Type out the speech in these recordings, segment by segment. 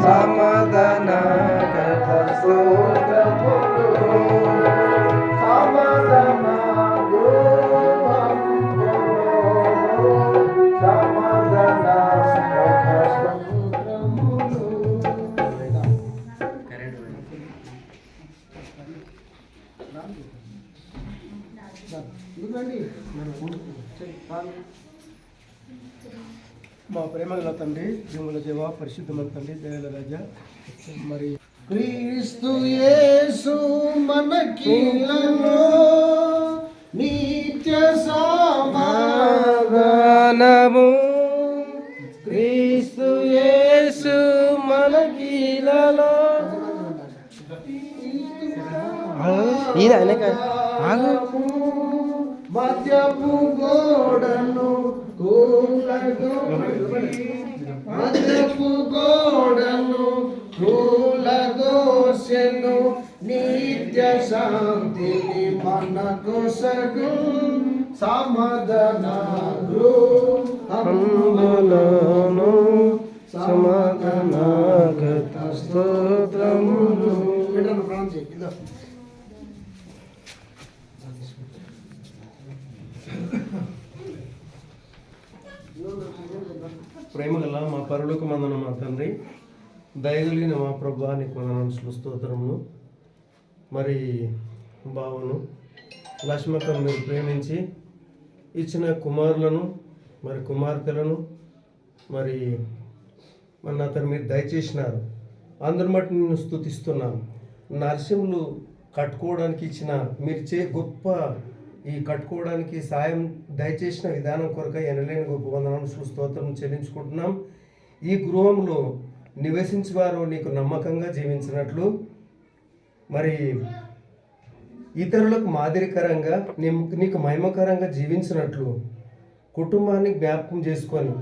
సమాధాన స్తోత్రములు సమాధాన మా ప్రేమగల తండ్రి జీవుల జీవ పరిశుద్ధమైన తండ్రి దయాల రాజా మరి క్రీస్తు యేసు మనకిలలో నిత్య సమాధానము క్రీస్తు యేసు మనకిలలో మధ్యపు గోడను మధ్యపు గోడను కూలదోసెను నిత్య శాంతిని మనకు సగు సమాధాన గృహములను సమాధానాగత స్తోత్రములు. ప్రేమగల మా పరలోక మందన మా తండ్రి దయగలిగిన మా ప్రభా నీకు వందనాలు స్తోత్రములు. మరి బావను లక్ష్మక్కను మీరు ప్రేమించి ఇచ్చిన కుమారులను మరి కుమార్తెలను మరి మన అతను మీరు దయచేసినారు. అందరి మట్టి నేను స్తుతిస్తున్నాను. నరసింహులు కట్టుకోవడానికి ఇచ్చిన మీరు గొప్ప ఈ కట్టుకోవడానికి సాయం దయచేసిన విధానం కొరకై ఎనలేని గొప్ప వందనాలు స్తోత్రం చెల్లించుకుంటున్నాం. ఈ గృహంలో నివసించేవారు నీకు నమ్మకంగా జీవించినట్లు మరి ఇతరులకు మాదిరికరంగా నీకు మహిమకరంగా జీవించినట్లు కుటుంబాన్ని జ్ఞాపకం చేసుకొని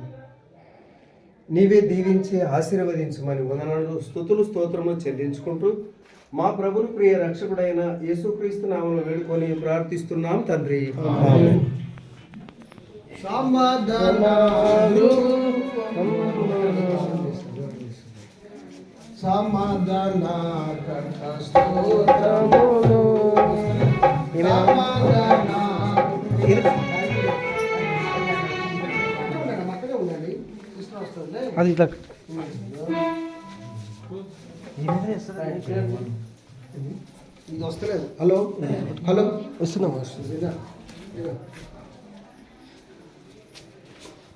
నీవే దీవించి ఆశీర్వదించమని వందనాలు స్తుతులు స్తోత్రములు చెల్లించుకుంటూ మా ప్రభుని ప్రియ రక్షకుడైన యేసుక్రీస్తు నామములో వేడుకొని ప్రార్థిస్తున్నాం తండ్రి. ఆమేన్. సమాధానాలు సమాధానకర్త స్తోత్రములు అది ఇట్లా ఇది వస్తలేదు. హలో హలో వస్తున్నాం.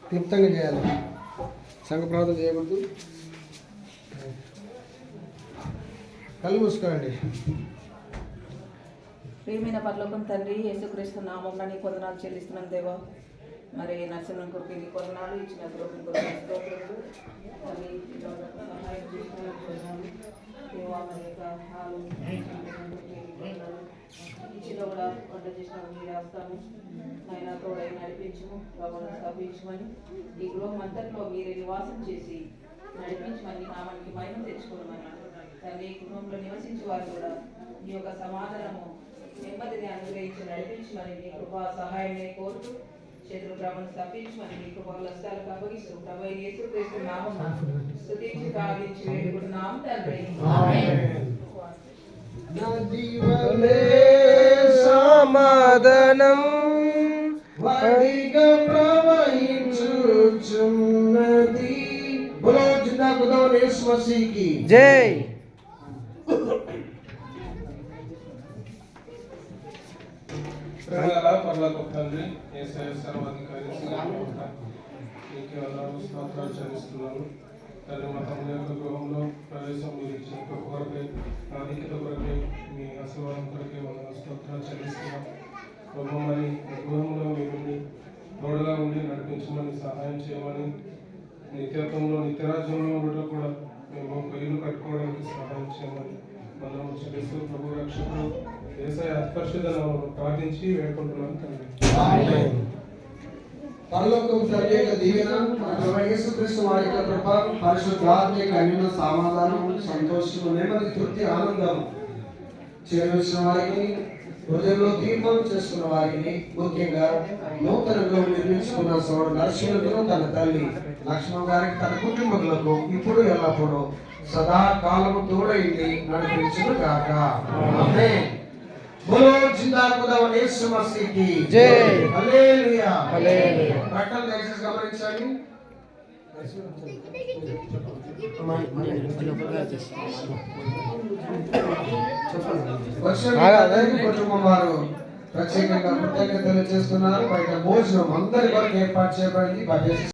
క్లుప్తంగా చేయాలి. సంఘ ప్రార్థన చేయకూడదు. కళ్ళు మూసుకోండి. ప్రియమైన పరలోకం తండ్రి యేసుక్రీస్తు నామమున నీకు వందనాలు చెల్లిస్తున్నాం దేవా. మరి నరసింహం కొరకు నీకు వందనాలు, ఇచ్చిన ద్రోహం కొరకు స్తోత్రములు. మరి సహాయం చేసిన దేవా, మరి యొక్క హాలు ఇచ్చిన కూడా వంట చేసిన మీరు వస్తాము ఆయన తోడై నడిపించము, ప్రభువును స్థాపించమని ఈ గృహం అంతట్లో మీరే నివాసం చేసి నడిపించమని నామానికి మహిమ తెచ్చుకోమని తండ్రి ఈ గృహంలో నివసించే వారు కూడా నీ యొక్క సమాధానము నెమ్మదిని అనుగ్రహించి నడిపించమని నీ కృపా సహాయాన్ని కోరుతూ చేతులు ప్రభువును స్థాపించమని నీ కృపా లక్ష్యాలకు అప్పగిస్తూ ప్రభు యేసుక్రీస్తు నామమున స్తుతించి ప్రార్థించి వేడుకుంటున్నాము తండ్రి. సమాధానం వాడిగా ప్రవహించుచున్నది. బోలో జిందా ఖుదా యేసు మసీహ్ జై. పరలోక తండ్రి యేసయ్య సర్వాధికారి నీకే వందనాలు స్తోత్రాలు చెల్లిస్తున్నాను. తండ్రి మా తమ్ముని యొక్క గృహంలో ప్రవేశం మీరు ఇచ్చిన కొరకై ఆధిక్యత కొరకై మీ ఆశీర్వాదం కొరకై వందనాలు స్తోత్రాలు చెల్లిస్తున్నాం. ప్రభు మరి గృహంలో మీరు తోడుగా ఉండి నడిపించమని సహాయం చేయమని నిత్యత్వంలో నిత్యరాజ్యంలో ఉండటం కూడా మేము ఇల్లు కట్టుకోవడానికి సహాయం చేయమని మనం చెల్లిస్తూ ప్రభు రక్షకుడు యేసయ్య అస్పర్శిత నామములో ప్రార్థించి వేడుకుంటున్నాం తండ్రి. పరలోకం తండ్రి యొక్క దీవెన ప్రభు యేసుక్రీస్తు వారి యొక్క కృప పరిశుద్ధాత్మిక అన్యోన్య సమాధానం సంతోషం నెమ్మది తృప్తి ఆనందం చేరవలసిన వారికి హృదయంలో తీర్మానం చేసుకున్న వారిని, ముఖ్యంగా నూతన గృహం నిర్మించుకున్న సోదరు నరసింహులను తన తల్లి లక్ష్మణ్ గారికి, తన కుటుంబకులకు ఇప్పుడు ఎల్లప్పుడూ సదాకాలము తోడైంది నడిపించును గాక. ఆమేన్. బోలో జిందా ఖుదావన్ యేసు మసీహ్కి జై. హల్లెలూయా. హల్లెలూయా. ప్రకటన దయచేసి గమనించండి. కుటుంబం వారు ప్రత్యేకంగా కృతజ్ఞతలు చేస్తున్నారు. బయట భోజనం అందరి వరకు ఏర్పాటు చేయబడింది.